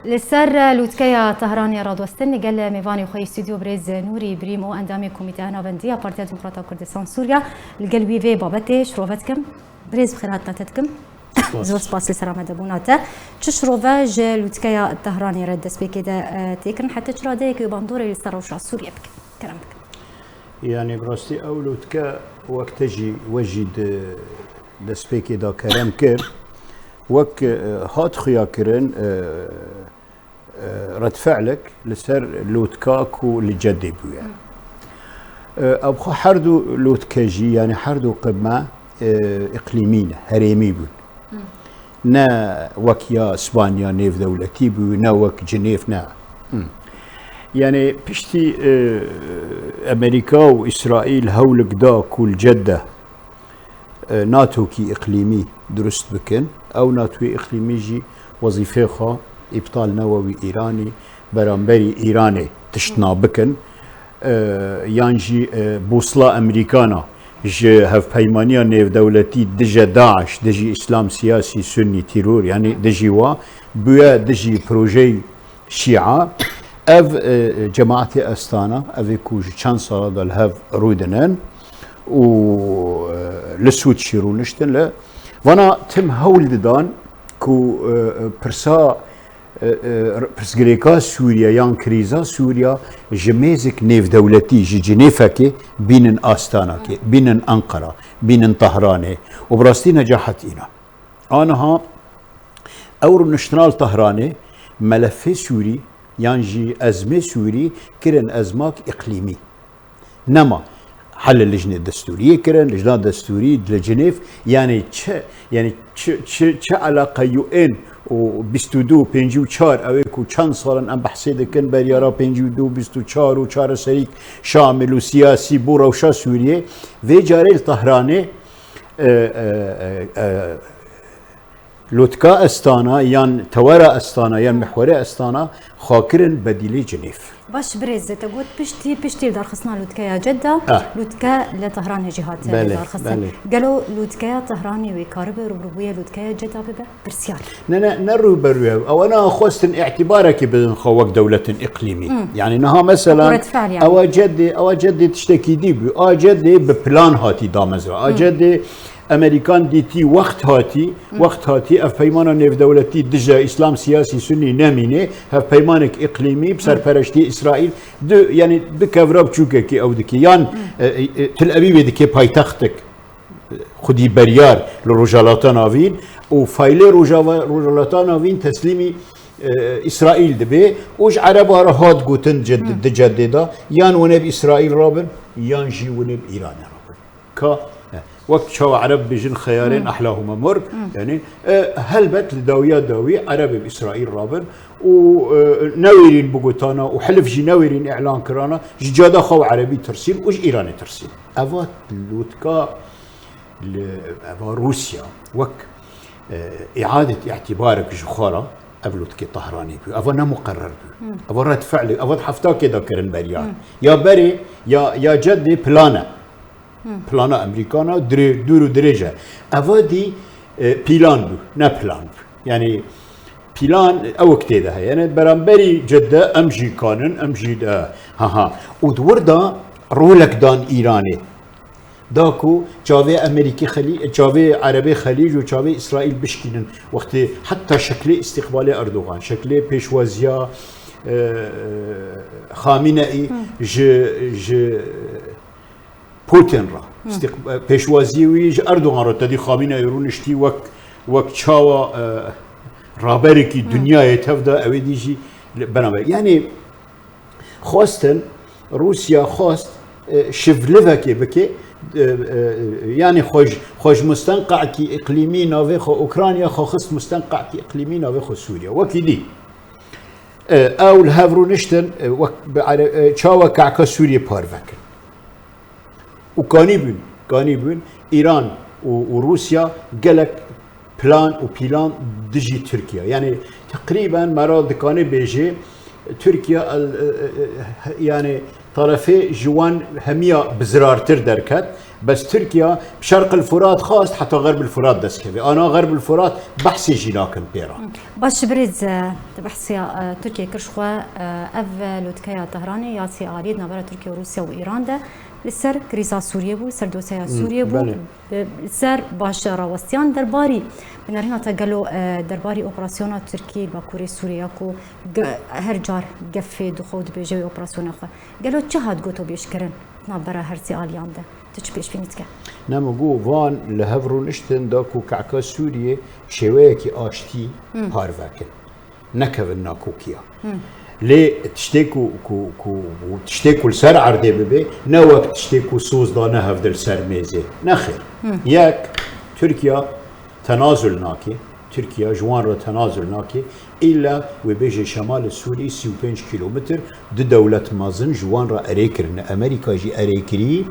لسر لوتكيا طهراني رادوستن قال ميفاني خوي استوديو بريز نوري بريمو اندامي كوميتي نافنديا بارتيا ديمقراطية كردستان سوريا القلبي في بابتي شروفتكم بريز بخيرات ناتتكم زور سباس لسرامة دبوناتا تشروفاج لوتكيا الطهراني رد سبيكي دا تيكن حتى تشراديك يباندوري لسروش سوريا بك كلامك يعني براستي او لوتكا وقت تجي وجد دسبيكي دا كلام كر وك هات خيا كرن رد فعلك لسر لوتكاكو لجدي بويا ابخو حردو لوتكاجي يعني حردو قمة اقليمين هريمي بون نا وك يا اسبانيا نيف دولتي بو نا وك جنيف نا يعني بشتي امريكا واسرائيل هولك دا كل جده ناتو كي اقليمي درست بكن او ناتو اقليمي جي وظيفه خا ابطال نووي ايراني برامبري ايراني تشتنا بكن يانجي بوصله امريكانا جي هف بيمانيا نيف دولتي دجا داعش دجي اسلام سياسي سني تيرور يعني دجي وا بويا دجي بروجي شيعة اف جماعة استانا افيكو چند سالا دال هف رودنن و لسود شيرو نشتن لا وانا تم هول دان كو برسا برسغريكا سوريا يان كريزا سوريا جميزك نيف دولتي جي جنيفكي بينن استانا كي بينن انقره بينن طهراني وبراستي نجحت انا ها اور نشتنال طهراني ملف سوري يانجي ازمه سوري كرن ازماك اقليمي نما حل اللجنه الدستوريه كرن لجنه الدستوريه لجنيف يعني تش علاقه يو ان و 22 54 اويكو چند سالن ام بحث دكن بريارا 52 24 و 4 شريك شامل وسياسي بوروشا سوريا في جاري طهراني لوتكا استانا يان توارا استانا يان محوري استانا خاكرن بديلي جنيف باش بريز تقول بشتي دار خصنا لوتكا جدة لوتكا لطهران جهات دار خصنا قالوا لوتكا طهراني ويكارب ربوبيه لوتكا جدة ببا برسيال نرو بروي او انا خوستن اعتبارك بنخوك دولة اقليمي يعني نها مثلا يعني. او جدي تشتكي دي جدي ببلان هاتي دامزرا جدي امريكان ديتي وقت هاتي اف بيمانا نيف دولتي دجا اسلام سياسي سني ناميني هف بيمانك اقليمي بسر فرشتي اسرائيل دو يعني بكفرا بچوكي او دكي يان تل ابيب دكي بايتختك خدي بريار لروجالاتانافين وفايلي روجالاتانافين تسليمي اسرائيل دبي وج عربا رهاد قوتن جددا يان ونب اسرائيل رابن يان جي ونب ايران رابن كا وقت شو عرب بيجن خيارين احلاهما مر يعني هلبت داوي عرب باسرائيل رابن ونويرين بوغوتانا وحلف جي نويرين اعلان كرانا جادا خو عربي ترسيل وج ايراني ترسيل افات لوتكا روسيا وك اعاده اعتبارك جخاره ابلوتكي طهراني بيو افنا مقرر بيو افا رد فعل افا حفتا كده كرن بريان يا بري يا جدي بلانا امريكانا دورو درجه افادي بلان بو نا بلان يعني بلان او كتيده يعني برامبري جده امجي كانن امجي دا ودوردا رولك دان ايراني داكو جاوي امريكي خليج جاوي عربي خليج وجاوي اسرائيل بشكلن وقت حتى شكل استقبال اردوغان شكل بيشوازيا خامنئي ج بوتين را بيشوازي ويج اردوغان را تدي خامنئي رونشتي وك تشاوا رابركي دنيا يتفدا اوي ديجي بنابر يعني خواستن روسيا خواست شفلفكي بكي يعني خوش مستنقع كي اقليمي نافي خو اوكرانيا خو خص مستنقع كي اقليمي نافي خو سوريا وكيدي او الهافرو نشتن تشاوا كعكا سوريا بارفك وكاني بون ايران وروسيا قالك بلان دجي تركيا يعني تقريبا مراد كاني بيجي تركيا يعني طرفي جوان همية بزرارتر دركت بس تركيا بشرق الفرات خاص حتى غرب الفرات دسكبي انا غرب الفرات بحثي جيناكم بيرا باش بريز بحثي تركيا كرشخوا اف لوتكايا طهراني ياسي اريد نبره تركيا وروسيا وايران ده لسر كريزا سوريا بو سر دوسيا سوريا بو سر باش راوستيان درباري بنرهنا تقالوا درباري اوبراسيون تركي باكوري سوريا كو هر جار قفي دخود بجوي اوبراسيون اخا قالوا تشهد قوتو بيشكرن نبره هرسي اليان ده تش بيش فينيتك نمگو وان لهفرون اشتن داكو كعكا سوريا شويكي اشتي هارفاكن نكفن ناكوكيا ليه تشتكوا تشتكوا لسر عردي ببي نوك تشتكوا سوز دانا هفدل سر ميزي نخير ياك تركيا تنازل ناكي تركيا جوان را تنازل ناكي إلا وبيجي شمال السوري 35 كيلومتر دو دولة مازن جوان را أريكرن أمريكا جي أريكري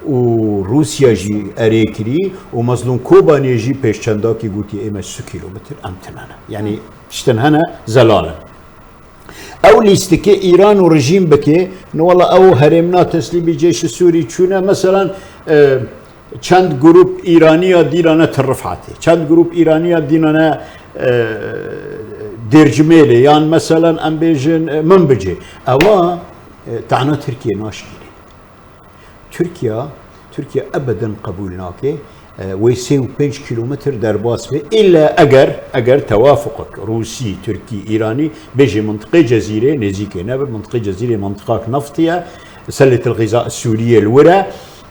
وروسيا جي أريكري ومظلوم كوباني جي بيش چنداكي قوتي إما 6 كيلومتر أمتنانا يعني تشتن هنا زلالا او ليستكي ايران ورجيم بكي انه والله او هرمنا تسليم الجيش السوري تشونا مثلا چند جروب ايرانيه ديرانا ترفعتي چند جروب ايرانيه ديرانا درجميلي يعني مثلا ام بيجن منبجي او تاعنا تركيا ناشكيني تركيا ابدا قبول ناكي ويسيو 5 كيلومتر درباس به الا اگر توافقك روسي تركي ايراني بيجي منطقه جزيره نزيكه نبر منطقه جزيره منطقه نفطيه سله الغذاء السوريه الورا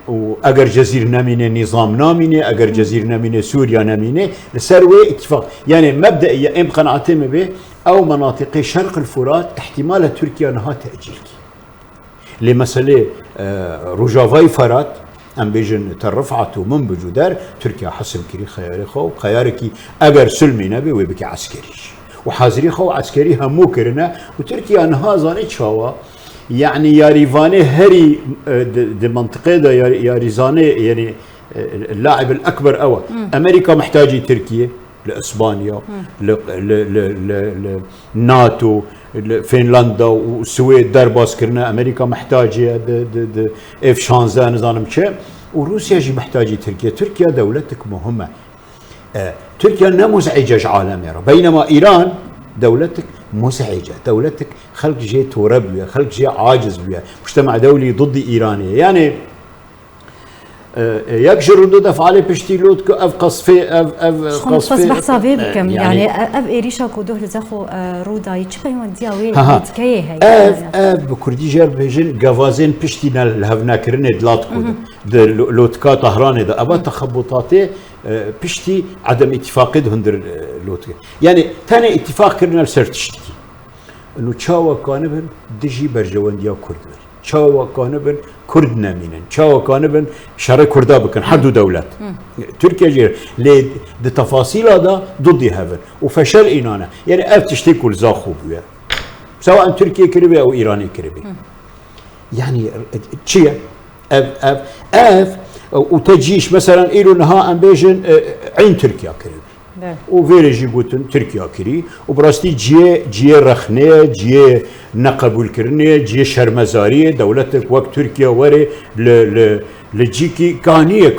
واگر جزيره نامينه نظام نامينه اگر جزيره نامينه سوريا نامينه لسروي اتفاق يعني مبدئيا ام قناعتم به او مناطق شرق الفرات احتمال تركيا انها تاجيل لمساله روجافاي فرات ام بيجن ترفعت ومن بجدار تركيا حسم كري خياري خو خياركي اگر سلمي نبي وبكي عسكري وحاضري خو عسكري همو كرنا وتركيا انها زاني تشاوا يعني يا ريفاني هري دي منطقه دا يا ريزاني يعني اللاعب الاكبر اول امريكا محتاجه تركيا لاسبانيا لناتو فنلندا والسويد درباس كرنا امريكا محتاجه اف 15 نظام شيء وروسيا جي محتاجه تركيا دولتك مهمه تركيا مزعجه عالميا بينما ايران دولتك مزعجه دولتك خلق جي تورب خلق جي عاجز بها مجتمع دولي ضد ايراني يعني يكجر ردود افعال بشتيلوت اف قصفي اف قصفي بحثا في بكم يعني اف ايريشا كو دوه زخو رودا يتشبه وديا وين تكيه هي اف بكردي جر بيجن غوازين بشتينا الهفنا كرني دلات كود لوتكا طهران ده ابا تخبطاتي بشتي عدم اتفاق هندر لوتكا يعني ثاني اتفاق كرنا لسرتشتي انه تشاوا كانبن دجي برجوانديا كرد تشاوا كانبن كرد نامينن تشاوا كانبن شرق كردا بكن حدو دولات تركيا جير لي دي تفاصيل هذا ضد هذا وفشل اينانا يعني اف تشتكوا لزاخو بيا سواء تركيا كربي او ايراني كربي يعني تشيا اف وتجيش مثلا إيرو نها ام بيجن عين تركيا كربي وفيرجي قوتن تركيا كري وبراستي جي رخنه جي نقبول كرنه جي شرمزاريه دولتك وقت تركيا وري لجيكي كاني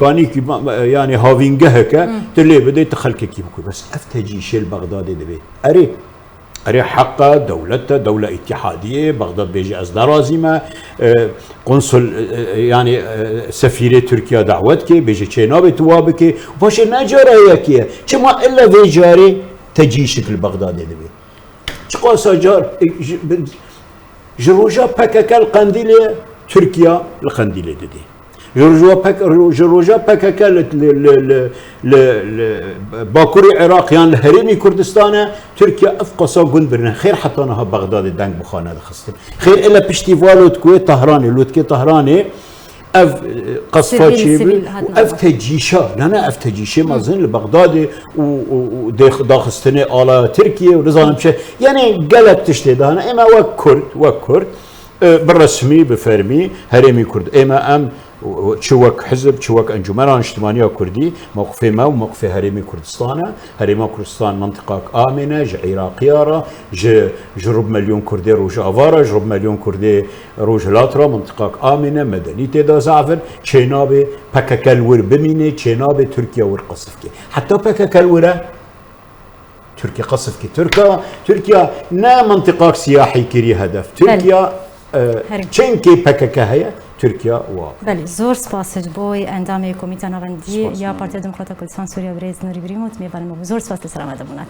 يعني هافينجهك تلي بده تخلك كي بس افتجي شيل بغداد دبي اري حقا دولة اتحادية بغداد بيجي أصدار عظيمة قنصل يعني سفير تركيا دعوتك بيجي تشينابي توابك باش نجارة هيك كما إلا في جاري تجي شكل بغداد دبي شقاسا جار جروجا بكك القنديلة تركيا القنديلة ددي جروجا بكك باكوري العراق يعني الهرمي كردستان تركيا افقصا قنبرنا خير حتى انها بغداد دنگ بخانه خصتن خير الا بشتيفالوت كوي طهراني لوتكي طهراني اف قصفات شيبي اف تجيشا اف تجيشا مازن لبغداد وداخستني على تركيا ونظام بشي يعني قلب تشتي دهنا اما وكرد بالرسمي بفرمي هرمي كرد اما تشوك حزب تشوك انجمن اجتماعيه كردي موقف ما وموقف هرمي كردستان هرمي كردستان منطقه امنه عراقيه جرب مليون كردي روج افارا جرب مليون كردي روج لاترا منطقه امنه مدني تدا زعفر تشينابي بككل ور بمينه تشينابي تركيا ور قصفكي حتى بككل ور تركيا قصفكي تركيا نا منطقه سياحي كري هدف تركيا چنكي بكك هي تركيا و بله زور سپاس بوی اندام کمیته نوندی یا پارتی دموکرات کردستان سوریه برای نوری بریموت میبرم زور سپاس سلامت بونات